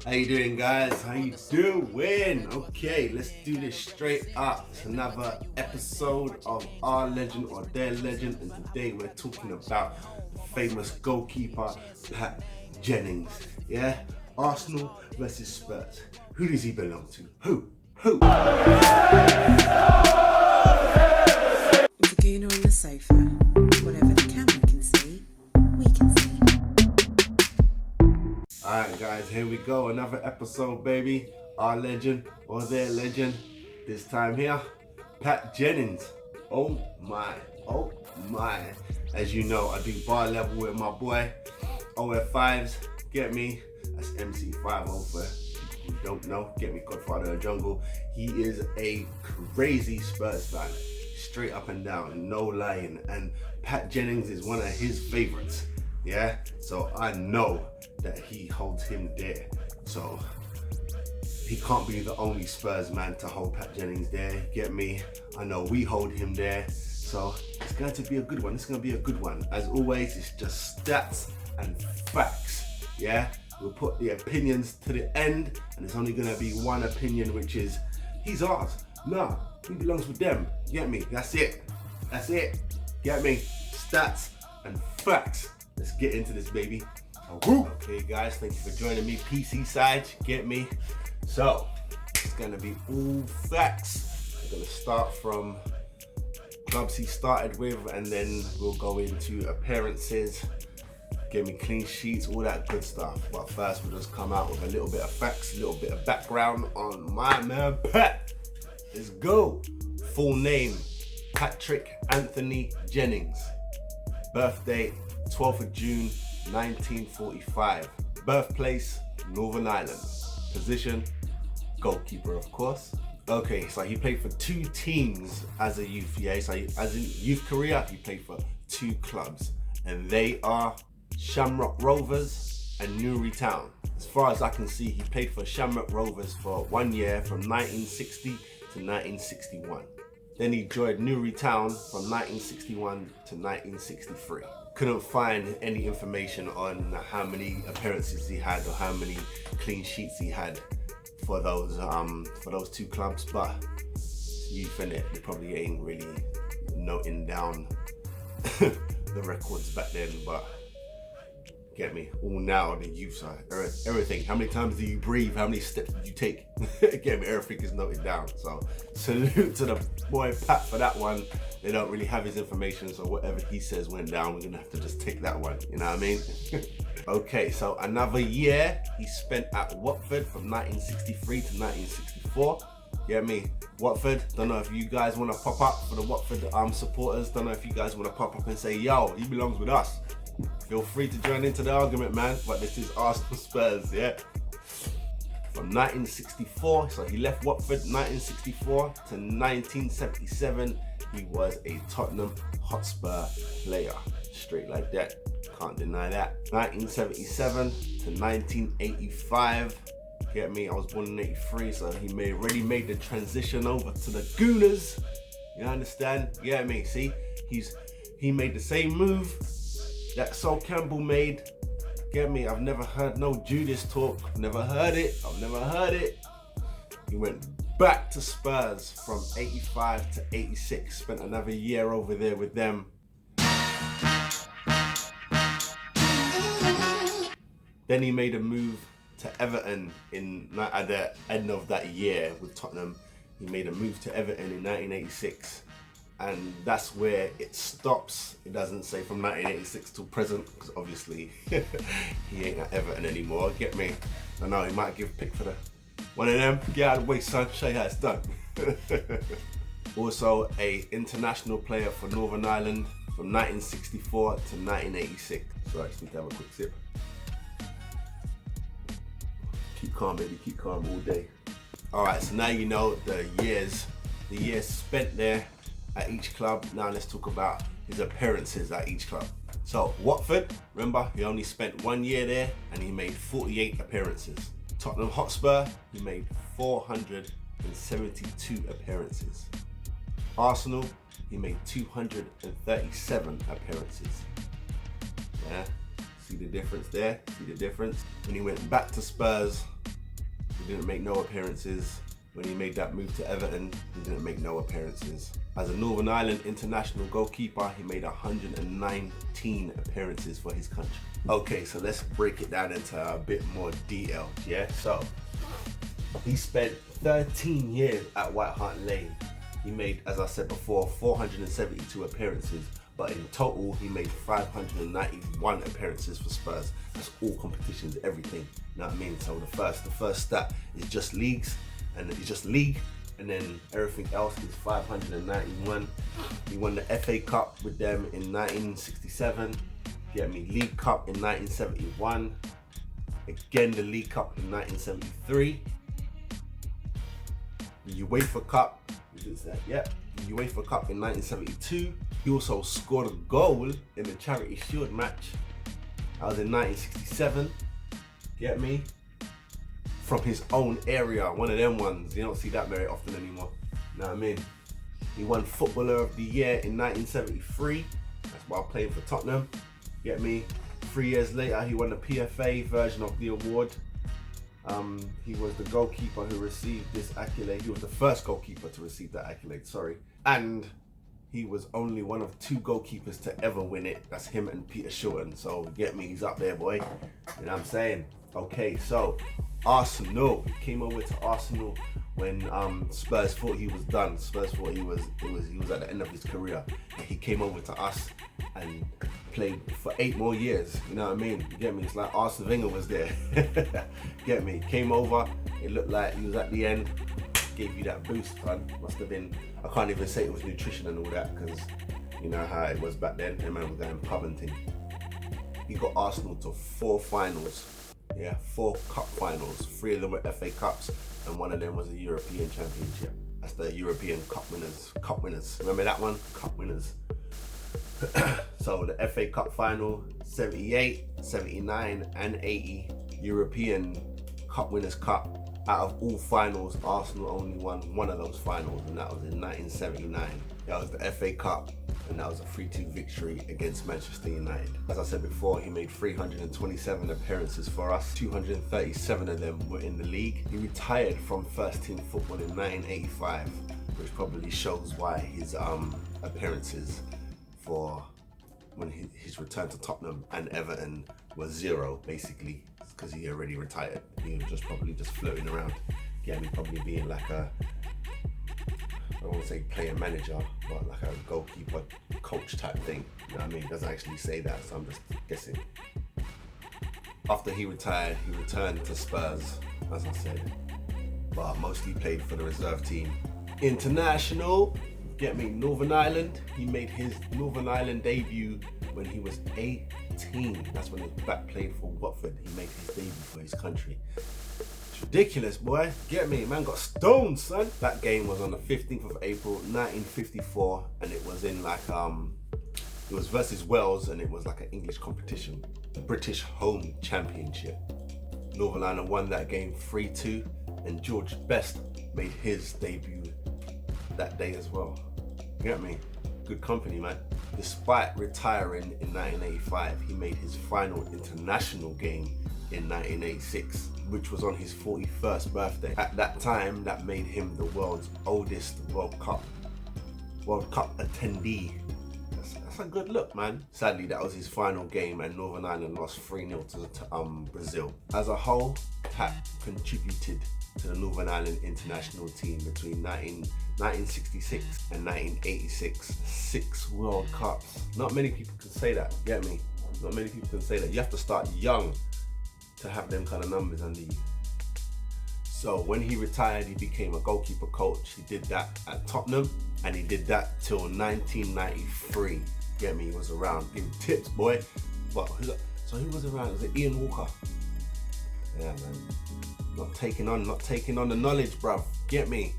How you doing, guys? How you doing? Okay, let's do this straight up. It's another episode of Our Legend or Their Legend, and today we're talking about the famous goalkeeper Pat Jennings. Yeah, Arsenal versus Spurs. Who does he belong to? Who? With a gooner on the sofa, whatever the camera can see, we can see. Alright guys, here we go, another episode, baby. Our legend or their legend. This time here, Pat Jennings. Oh my. As you know, I do bar level with my boy. OF5s, get me. That's MC50 for people who don't know. Get me, Godfather of the Jungle. He is a crazy Spurs fan. Straight up and down, no lying. And Pat Jennings is one of his favorites. Yeah, so I know that he holds him dear. So he can't be the only Spurs man to hold Pat Jennings there. Get me? I know we hold him there. So it's going to be a good one. It's going to be a good one. As always, it's just stats and facts. Yeah, we'll put the opinions to the end, and it's only going to be one opinion, which is he's ours. Nah, he belongs with them. Get me? That's it. Get me? Stats and facts. Let's get into this, baby. Okay, guys, thank you for joining me. PC side, get me? So, it's gonna be all facts. We're gonna start from clubs he started with, and then we'll go into appearances, get me clean sheets, all that good stuff. But first, we'll just come out with a little bit of facts, a little bit of background on my man Pat. Let's go. Full name, Patrick Anthony Jennings. Birthday, 12th of June, 1945. Birthplace, Northern Ireland. Position, goalkeeper, of course. Okay, so he played for two teams as a youth, yeah? So as in youth career, he played for two clubs, and they are Shamrock Rovers and Newry Town. As far as I can see, he played for Shamrock Rovers for 1 year from 1960 to 1961. Then he joined Newry Town from 1961 to 1963. Couldn't find any information on how many appearances he had or how many clean sheets he had for those two clubs, but youth in it, they probably ain't really noting down the records back then, but get me, all now the youths are everything. How many times do you breathe? How many steps did you take? Get me, everything is noted down. So salute to the boy Pat for that one. They don't really have his information, so whatever he says went down, we're gonna have to just take that one, you know what I mean? Okay, so another year he spent at Watford from 1963 to 1964. Get me? Watford, don't know if you guys want to pop up for the Watford supporters. Don't know if you guys want to pop up and say, yo, he belongs with us. Feel free to join into the argument, man, but this is Arsenal Spurs, yeah? From 1964, so he left Watford 1964 to 1977, he was a Tottenham Hotspur player. Straight like that, can't deny that. 1977 to 1985, get me, I was born in 83, so he already made the transition over to the Gooners. You understand? Get me, see? He made the same move that Sol Campbell made. Get me? I've never heard no Judas talk. I've never heard it. He went back to Spurs from 85 to 86. Spent another year over there with them. Then he made a move to Everton at the end of that year with Tottenham. He made a move to Everton in 1986. And that's where it stops. It doesn't say from 1986 till present, because obviously he ain't at Everton anymore. Get me? I know he might give Pickford one of them. Get out of the way, son. Show you how it's done. Also a international player for Northern Ireland from 1964 to 1986. So I just need to have a quick sip. Keep calm, baby. Keep calm all day. All right. So now you know the years spent there at each club. Now let's talk about his appearances at each club. So Watford, remember, he only spent 1 year there and he made 48 appearances. Tottenham Hotspur, he made 472 appearances. Arsenal, he made 237 appearances. Yeah, see the difference there? See the difference? When he went back to Spurs, He didn't make no appearances. When he made that move to Everton, he didn't make no appearances. As a Northern Ireland international goalkeeper, he made 119 appearances for his country. Okay, so let's break it down into a bit more detail, yeah? So, he spent 13 years at White Hart Lane. He made, as I said before, 472 appearances, but in total, he made 591 appearances for Spurs. That's all competitions, everything, you know what I mean? So the first stat is just leagues, and it's just league, and then everything else is 591. He won the FA Cup with them in 1967, get me, League Cup in 1971, again the League Cup in 1973, the UEFA Cup, is that? Yep, the UEFA Cup in 1972. He also scored a goal in the Charity Shield match. That was in 1967, get me? From his own area, one of them ones. You don't see that very often anymore. You know what I mean? He won Footballer of the Year in 1973. That's while playing for Tottenham. Get me? 3 years later, he won the PFA version of the award. He was the goalkeeper who received this accolade. He was the first goalkeeper to receive that accolade, sorry. And he was only one of 2 goalkeepers to ever win it. That's him and Peter Shilton. So get me, he's up there, boy. You know what I'm saying? Okay, so Arsenal. He came over to Arsenal when Spurs thought he was done. Spurs thought he was at the end of his career. He came over to us and played for 8 more years. You know what I mean? You get me? It's like Arsene Wenger was there. Get me? Came over. It looked like he was at the end. Gave you that boost, man. Must have been. I can't even say it was nutrition and all that, because you know how it was back then. The man was going pub and thing. He got Arsenal to 4 finals. Yeah, 4 cup finals. 3 of them were FA Cups, and 1 of them was a European Championship. That's the European Cup winners. Cup winners. Remember that one? Cup winners. So the FA Cup final, 78, 79, and 80. European Cup Winners' Cup. Out of all finals, Arsenal only won 1 of those finals, and that was in 1979. That was the FA Cup, and that was a 3-2 victory against Manchester United. As I said before, he made 327 appearances for us. 237 of them were in the league. He retired from first team football in 1985, which probably shows why his appearances for when his return to Tottenham and Everton was 0, basically, because he already retired. He was probably just floating around. Yeah, me probably being like a, I don't want to say player manager, but like a goalkeeper coach type thing. You know what I mean? It doesn't actually say that, so I'm just guessing. After he retired, he returned to Spurs, as I said, but mostly played for the reserve team. International, get me, Northern Ireland. He made his Northern Ireland debut when he was 18. That's when he was back playing for Watford. He made his debut for his country. It's ridiculous, boy. Get me, man got stoned, son. That game was on the 15th of April, 1954, and it was in like, it was versus Wales, and it was like an English competition, the British Home Championship. Northern Ireland won that game 3-2, and George Best made his debut that day as well. You get me? Good company, man. Despite retiring in 1985, he made his final international game in 1986, which was on his 41st birthday. At that time, that made him the world's oldest World Cup attendee. That's a good look, man. Sadly, that was his final game, and Northern Ireland lost 3-0 to Brazil. As a whole, Pat contributed to the Northern Ireland international team between 1966 and 1986. 6 World Cups. Not many people can say that, get me? Not many people can say that. You have to start young to have them kind of numbers under you. So when he retired, he became a goalkeeper coach. He did that at Tottenham, and he did that till 1993. Get me? He was around. Give tips, boy. But so who was around? Was it Ian Walker? Yeah, man. Not taking on the knowledge, bruv. Get me?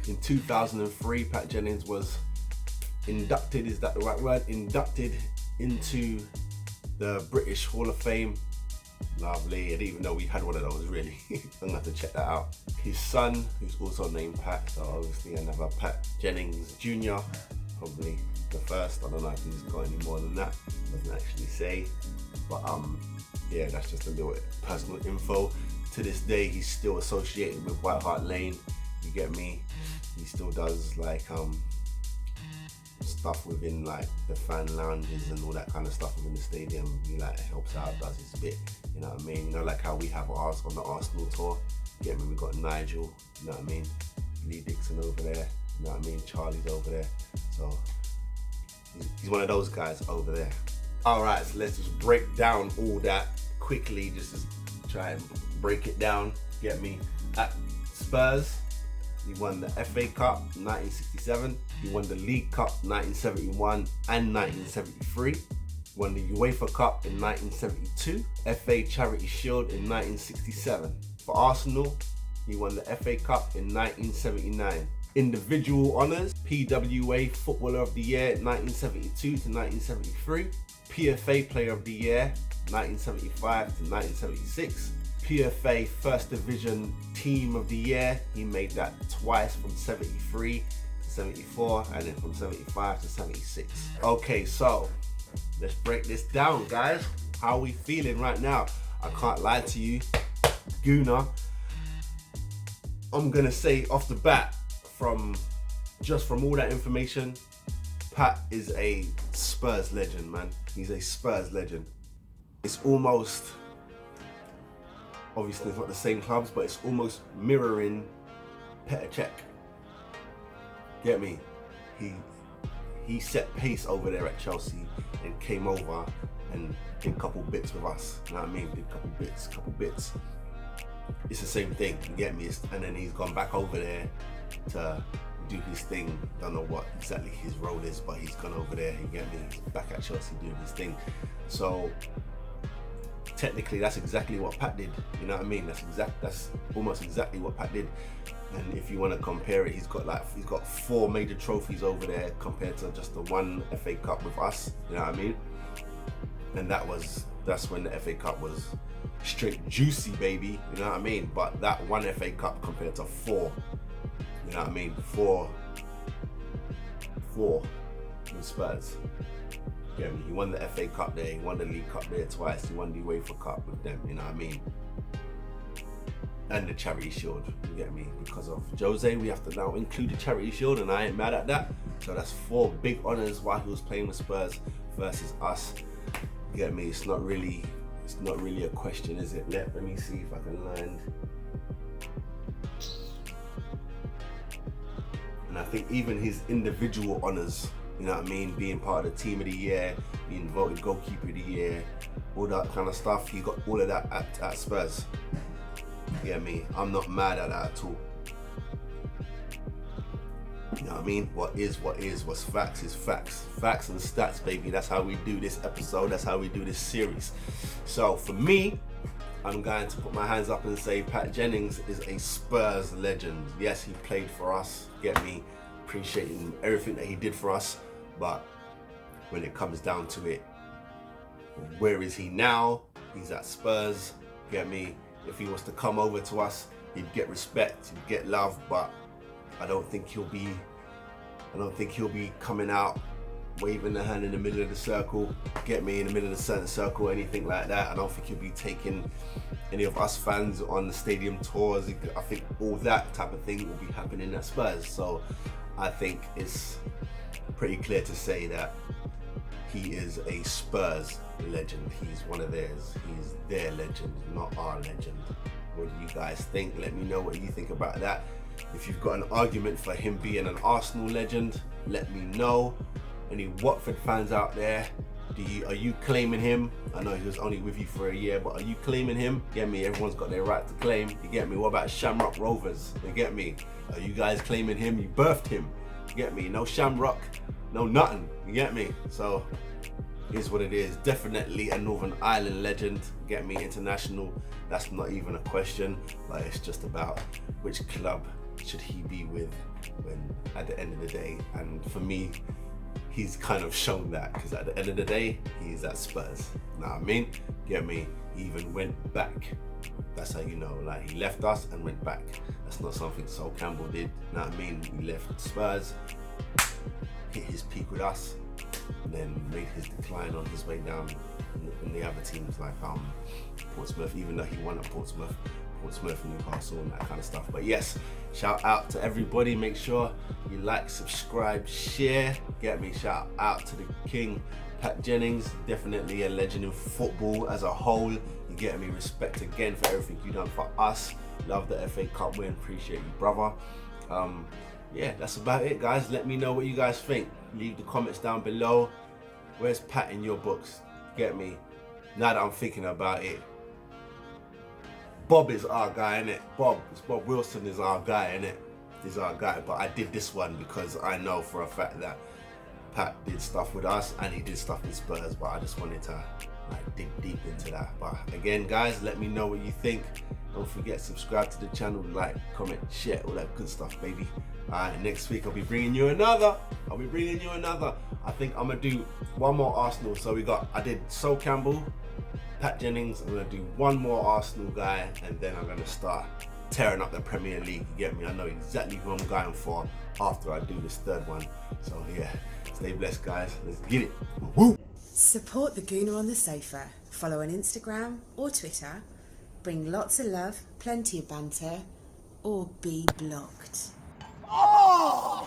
In 2003, Pat Jennings was inducted, is that the right word? Inducted into the British Hall of Fame. Lovely. I didn't even know we had one of those, really. I'm gonna have to check that out. His son, who's also named Pat, so obviously another Pat Jennings Jr., probably the first. I don't know if he's got any more than that. Doesn't actually say. But yeah, that's just a little personal info. to this day, he's still associated with White Hart Lane. You get me? He still does like stuff within like the fan lounges and all that kind of stuff within the stadium. He like helps out, does his bit. You know what I mean? You know, like how we have ours on the Arsenal tour. You get me? We got Nigel. You know what I mean? Lee Dixon over there. You know what I mean? Charlie's over there. So he's one of those guys over there. All right, so let's just break down all that quickly. Just to try and break it down. Get me? At Spurs, he won the FA Cup 1967. He won the League Cup 1971 and 1973. Won the UEFA Cup in 1972. FA Charity Shield in 1967. For Arsenal, he won the FA Cup in 1979. Individual honours, PWA Footballer of the Year 1972 to 1973. PFA Player of the Year 1975 to 1976. PFA First Division Team of the Year, he made that twice from 73 to 74 and then from 75 to 76. Okay, so let's break this down, guys. How are we feeling right now? I can't lie to you, Gooner. I'm gonna say off the bat, from all that information, Pat is a Spurs legend, man. He's a Spurs legend. It's almost, obviously it's not the same clubs, but it's almost mirroring Petr Cech. Get me? He set pace over there at Chelsea and came over and did a couple bits with us. You know what I mean? Did a couple bits. It's the same thing, you get me? And then he's gone back over there to do his thing. Don't know what exactly his role is, but he's gone over there, you get me? He's back at Chelsea doing his thing. So technically that's exactly what Pat did, you know what I mean? That's almost exactly what Pat did. And if you want to compare it, he's got 4 major trophies over there compared to just the 1 FA Cup with us, you know what I mean? And that's when the FA Cup was straight juicy, baby, you know what I mean? But that 1 FA Cup compared to 4, you know what I mean? 4 with Spurs. Yeah, he won the FA Cup there, he won the League Cup there twice, he won the UEFA Cup with them, you know what I mean? And the Charity Shield, you get me? Because of Jose, we have to now include the Charity Shield, and I ain't mad at that. So that's 4 big honours while he was playing with Spurs versus us. You get me? It's not really a question, is it? Let me see if I can land. And I think even his individual honours, you know what I mean, being part of the Team of the Year, being voted Goalkeeper of the Year, all that kind of stuff, he got all of that at Spurs. You get me? I'm not mad at that at all. You know what I mean? What's facts is facts. Facts and stats, baby. That's how we do this episode. That's how we do this series. So for me, I'm going to put my hands up and say Pat Jennings is a Spurs legend. Yes, he played for us. Get me? Appreciating everything that he did for us. But when it comes down to it, where is he now? He's at Spurs. Get me? If he was to come over to us, he'd get respect, he'd get love, but I don't think he'll be coming out waving the hand in the middle of the circle, get me, in the middle of the centre circle, anything like that. I don't think he'll be taking any of us fans on the stadium tours. I think all that type of thing will be happening at Spurs. So I think it's pretty clear to say that he is a Spurs legend. He's one of theirs. He's their legend, not our legend. What do you guys think? Let me know what you think about that. If you've got an argument for him being an Arsenal legend, let me know. Any Watford fans out there, are you claiming him? I know he was only with you for a year, but are you claiming him? Get me? Everyone's got their right to claim. You get me? What about Shamrock Rovers? You get me? Are you guys claiming him? You birthed him. You get me? No Shamrock, no nothing. You get me? So is what it is. Definitely a Northern Ireland legend. Get me? International. That's not even a question, but it's just about which club should he be with when at the end of the day. And for me, he's kind of shown that, because at the end of the day, he's at Spurs. Know what I mean? Get me? He even went back. That's how you know, like, he left us and went back. That's not something Sol Campbell did. Know what I mean? He left Spurs, hit his peak with us, and then made his decline on his way down in the other teams like Portsmouth. Even though he won at Portsmouth Portsmouth, Newcastle, and that kind of stuff. But yes, shout out to everybody. Make sure you like, subscribe, share. Get me. Shout out to the king, Pat Jennings. Definitely a legend in football as a whole. You get me. Respect again for everything you done for us. Love the FA Cup win. Appreciate you, brother. Yeah, that's about it, guys. Let me know what you guys think. Leave the comments down below. Where's Pat in your books? Get me. Now that I'm thinking about it, Bob is our guy, innit? Bob Wilson is our guy, innit? He's our guy. But I did this one because I know for a fact that Pat did stuff with us and he did stuff with Spurs, but I just wanted to like dig deep into that. But again, guys, let me know what you think. Don't forget, subscribe to the channel, like, comment, share, all that good stuff, baby. Alright, next week I'll be bringing you another. I think I'm gonna do one more Arsenal. So I did Sol Campbell, Pat Jennings. I'm gonna do one more Arsenal guy, and then I'm gonna start tearing up the Premier League. You get me? I know exactly who I'm going for after I do this third one. So yeah, stay blessed, guys. Let's get it. Woo! Support the Gooner on the Sofa. Follow on Instagram or Twitter. Bring lots of love, plenty of banter, or be blocked. Oh!